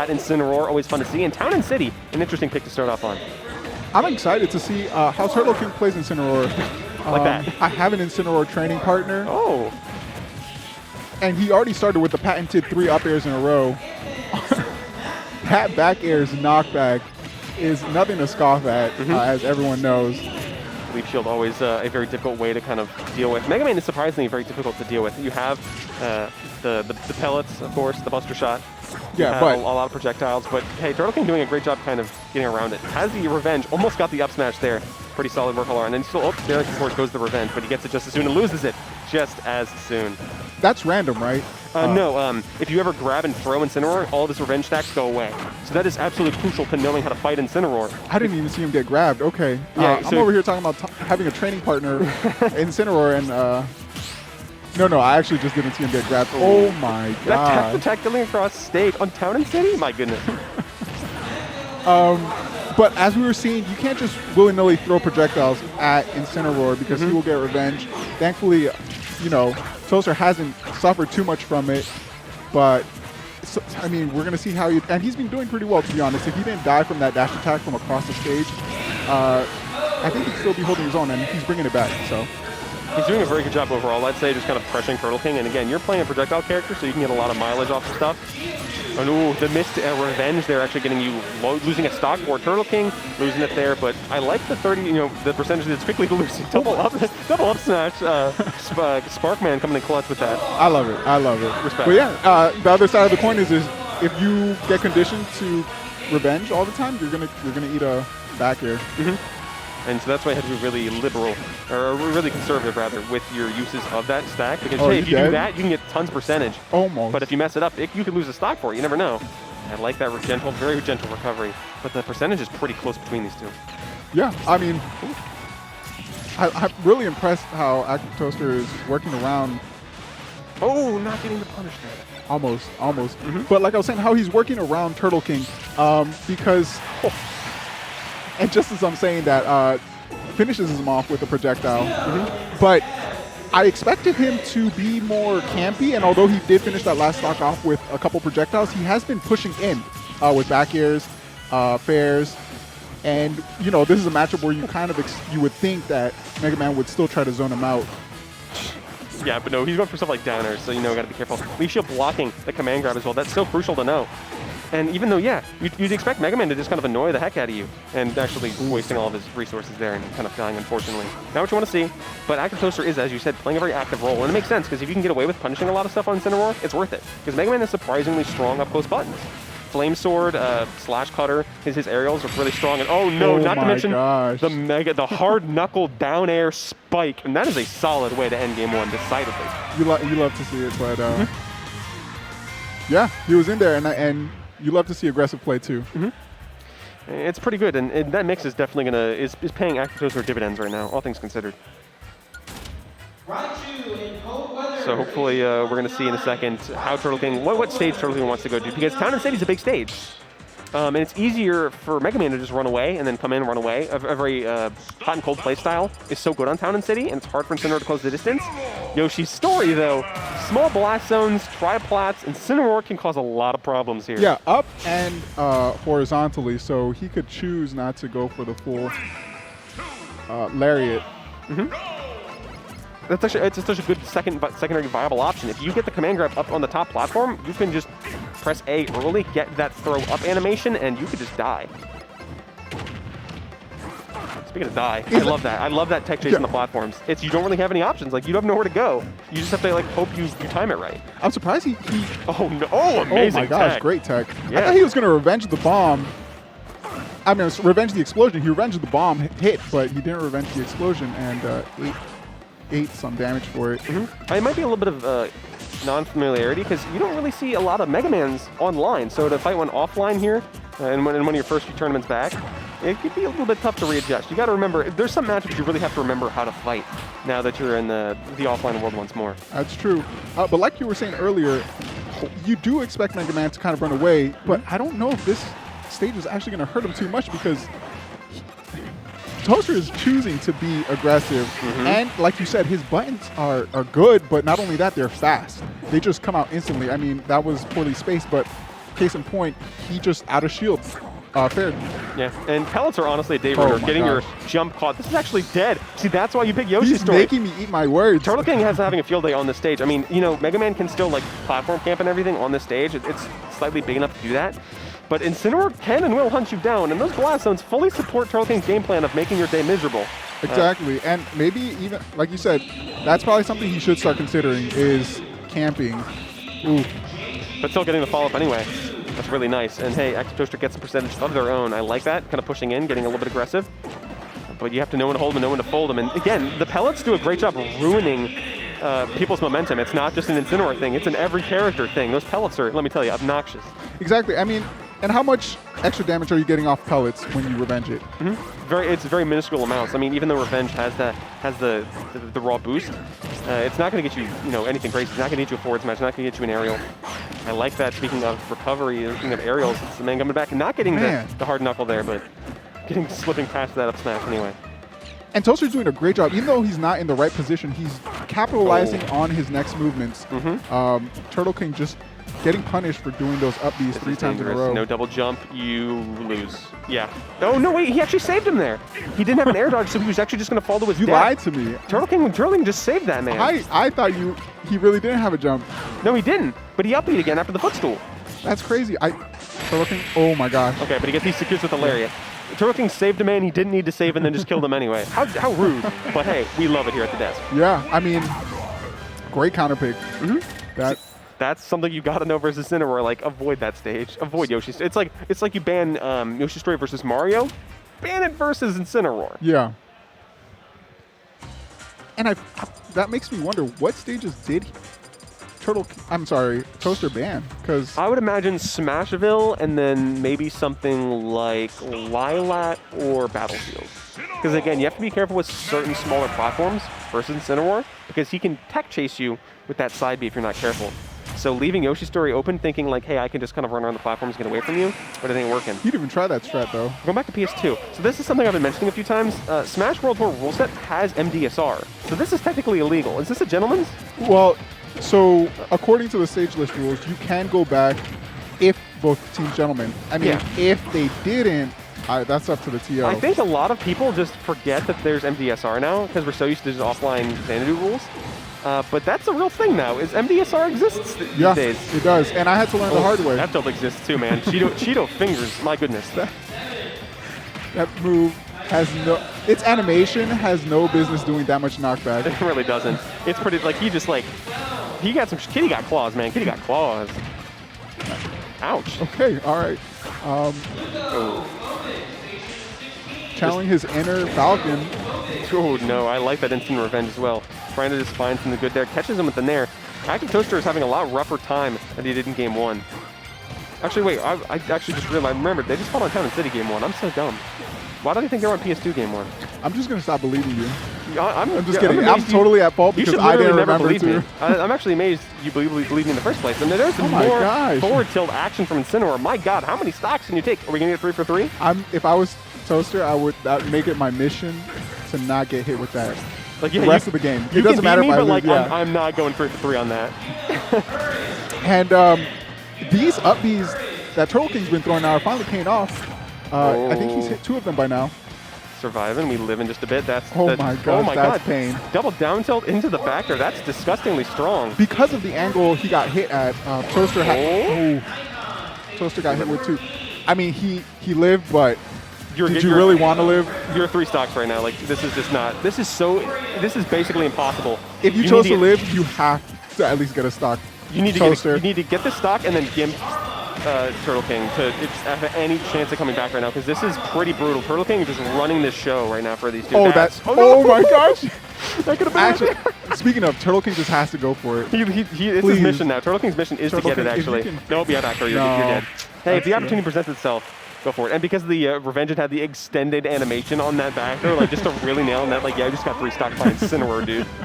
got Incineroar, always fun to see. And Town and City, an interesting pick to start off on. I'm excited to see how TurtleKing plays Incineroar. Like that. I have an Incineroar training partner. Oh. And he already started with the patented 3 up airs in a row. That back air's knockback is nothing to scoff at, as everyone knows. Leaf Shield always a very difficult way to kind of deal with. Mega Man is surprisingly very difficult to deal with. You have the pellets, of course, the Buster Shot. Yeah, but a lot of projectiles. But hey, TurtleKing doing a great job kind of getting around it. Has the Revenge, almost got the up smash there. Pretty solid work all around. And still, there, of course, goes the Revenge, but he gets it just as soon and loses it just as soon. That's random, right? No, if you ever grab and throw Incineroar, all of his Revenge stacks go away. So that is absolutely crucial to knowing how to fight Incineroar. I didn't even see him get grabbed. Okay. Yeah, I'm over here talking about having a training partner, Incineroar, and no, I actually just didn't see him get grabbed. Oh my god. That tap attack going across stage on Town and City? My goodness. But as we were seeing, you can't just willy-nilly throw projectiles at Incineroar because he will get revenge. Thankfully, you know, Toaster hasn't suffered too much from it, but I mean, we're going to see how and he's been doing pretty well, to be honest. If he didn't die from that dash attack from across the stage, I think he'd still be holding his own, and he's bringing it back, so. He's doing a very good job overall, I'd say, just kind of pressuring TurtleKing. And again, you're playing a projectile character, so you can get a lot of mileage off the stuff. And ooh, the missed Revenge there actually getting you losing a stock for TurtleKing, losing it there. But I like the 30, you know, the percentage that's quickly losing. Double up smash. Sparkman coming in clutch with that. I love it. I love it. Respect. But yeah, the other side of the coin is if you get conditioned to Revenge all the time, you're gonna eat a back air. And so that's why I had to be really liberal, or really conservative rather, with your uses of that stack. Because Oh, hey, you if you dead? do that, you can get tons percentage. Almost. But if you mess it up, you could lose a stock for it. You never know. I like that very gentle recovery. But the percentage is pretty close between these two. Yeah, I mean, I'm really impressed how Activetoaster is working around. Oh, not getting the punish there. Almost. But like I was saying, how he's working around TurtleKing, because, and just as I'm saying that, finishes him off with a projectile. But I expected him to be more campy, and although he did finish that last stock off with a couple projectiles, he has been pushing in with back airs, fairs, and you know, this is a matchup where you kind of you would think that Mega Man would still try to zone him out. Yeah, but no, he's going for stuff like downers, so you know, got to be careful. Leaf Shield blocking the command grab as well. That's so crucial to know. And even though, yeah, you'd expect Mega Man to just kind of annoy the heck out of you and actually wasting all of his resources there and kind of dying, unfortunately. Not what you want to see, but Activetoaster is, as you said, playing a very active role. And it makes sense, because if you can get away with punishing a lot of stuff on Incineroar, it's worth it. Because Mega Man is surprisingly strong up-close buttons. Flame Sword, Slash Cutter, his aerials are really strong. And oh no, not to mention the hard knuckle down air spike. And that is a solid way to end game one, decidedly. You love to see it, but yeah, he was in there, and you love to see aggressive play too. It's pretty good, and that mix is definitely is paying Activetoaster dividends right now, all things considered. So hopefully we're going to see in a second how TurtleKing, what stage TurtleKing wants to go to, because Town and City is a big stage. And it's easier for Mega Man to just run away and then come in and run away. A very hot and cold play style is so good on Town and City, and it's hard for Incineroar to close the distance. Yoshi's story, though, small blast zones, triplats, and Incineroar can cause a lot of problems here. Yeah, up and horizontally, so he could choose not to go for the full lariat. That's actually, it's such a good secondary viable option. If you get the command grab up on the top platform, you can just press A early, get that throw up animation, and you could just die. Speaking of die, I love that. I love that tech chase on the platforms. It's, you don't really have any options. Like, you don't have nowhere to go. You just have to like hope you time it right. I'm surprised he oh no! Oh, amazing! Oh my gosh, tech. great tech. Yeah. I thought he was going to revenge the bomb. I mean, revenge the explosion. He revenged the bomb hit, but he didn't revenge the explosion, and ate some damage for it. It might be a little bit of non-familiarity, because you don't really see a lot of Mega Mans online. So to fight one offline here, in one of your first few tournaments back, it could be a little bit tough to readjust. You got to remember, there's some matchups you really have to remember how to fight now that you're in the offline world once more. That's true. But like you were saying earlier, you do expect Mega Man to kind of run away, but I don't know if this stage is actually going to hurt him too much, because Toaster is choosing to be aggressive, and like you said, his buttons are good, but not only that, they're fast. They just come out instantly. I mean, that was poorly spaced, but case in point, he just out of shield. Fair. Yeah, and pellets are honestly a day Oh runner. my Getting your gosh. jump caught. This is actually dead. See, that's why you pick Yoshi's He's story. making me eat my words. TurtleKing has having a field day on this stage. I mean, you know, Mega Man can still like platform camp and everything on this stage. It's slightly big enough to do that. But Incineroar can and will hunt you down, and those blast zones fully support TurtleKing's game plan of making your day miserable. Exactly, and maybe even, like you said, that's probably something he should start considering is camping. Ooh. But still getting the follow-up anyway. That's really nice. And hey, Activetoaster gets a percentage of their own. I like that, kind of pushing in, getting a little bit aggressive. But you have to know when to hold them and know when to fold them. And again, the pellets do a great job of ruining people's momentum. It's not just an Incineroar thing, it's an every character thing. Those pellets are, let me tell you, obnoxious. Exactly, I mean, and how much extra damage are you getting off pellets when you revenge it? It's very minuscule amounts. I mean, even though Revenge has the raw boost, it's not going to get you, anything crazy. It's not going to get you a forward smash. It's not going to get you an aerial. I like that. Speaking of recovery, speaking of aerials, it's the man coming back and not getting the hard knuckle there, but slipping past that up smash anyway. And Toaster's doing a great job. Even though he's not in the right position, he's capitalizing on his next movements. TurtleKing just getting punished for doing those up Bs 3 times in a row. No double jump, you lose. Yeah. Oh, no, wait, he actually saved him there. He didn't have an air dodge, so he was actually just going to fall to his death. You lied to me. TurtleKing just saved that man. I thought he really didn't have a jump. No, he didn't, but he up B'd again after the footstool. That's crazy. TurtleKing, oh my gosh. Okay, but he gets these secures with the lariat. TurtleKing saved a man he didn't need to save and then just killed him anyway. How rude. But hey, we love it here at the desk. Yeah, I mean, great counter pick. That's something you gotta know versus Incineroar. Like, avoid that stage. Avoid Yoshi. It's like you ban Yoshi Story versus Mario. Ban it versus Incineroar. Yeah. And that makes me wonder, what stages did Toaster ban? Because I would imagine Smashville and then maybe something like Lilat or Battlefield. Because again, you have to be careful with certain smaller platforms versus Incineroar because he can tech chase you with that side B if you're not careful. So leaving Yoshi Story open, thinking like, hey, I can just kind of run around the platforms and get away from you, but it ain't working. He didn't even try that strat, though. Going back to PS2. So this is something I've been mentioning a few times. Smash World Tour rule set has MDSR. So this is technically illegal. Is this a gentleman's? Well, so according to the stage list rules, you can go back if both teams gentlemen. I mean, if they didn't, that's up to the TO. I think a lot of people just forget that there's MDSR now because we're so used to just offline Xanadu rules. But that's a real thing now. Is MDSR exists these days? Yeah, it does. And I had to learn the hard way. That build exists too, man. Cheeto fingers, my goodness. That move has its animation has no business doing that much knockback. It really doesn't. It's pretty, like, he got some, Kitty got claws, man. Kitty got claws. Ouch. Okay, all right. Channeling his inner Falcon. Oh, no, I like that instant revenge as well. Trying to just find something good there. Catches him with the nair. Activetoaster is having a lot rougher time than he did in Game 1. Actually, wait, I actually just realized, I remembered, they just fought on Town and City Game 1. I'm so dumb. Why did I think they were on PS2 Game 1? I'm just going to stop believing you. I'm just kidding. I'm totally at fault because I didn't remember to. I'm actually amazed you believe me in the first place. And there's more forward tilt action from Incineroar. My God, how many stocks can you take? Are we going to get 3 for 3? If I was Toaster, I would make it my mission to not get hit with that. Like, the rest of the game. It doesn't matter if I lose. I'm not going 3 for 3 on that. And these up Bs that TurtleKing's been throwing out are finally paying off. I think he's hit 2 of them by now. Surviving, we live in just a bit. Oh my God, pain. Double down tilt into the back there. That's disgustingly strong. Because of the angle he got hit at, Toaster Toaster got hit with 2. I mean, he lived, but did you really want to live? You're 3 stocks right now. Like, this is just not. This is basically impossible. If you chose to live, you have to at least get a stock. You need to get the stock and then gimp TurtleKing to have any chance of coming back right now because this is pretty brutal. TurtleKing is just running this show right now for these two. Oh my gosh! That could have been actually. Speaking of, TurtleKing just has to go for it. It's his mission now. TurtleKing's mission is to get it actually. Nope, yeah, back. You're dead. Hey, if the opportunity presents itself, go for it. And because the Revenge had the extended animation on that back there, like just to really nail that, like, yeah, I just got 3 stocks by Incineroar, dude.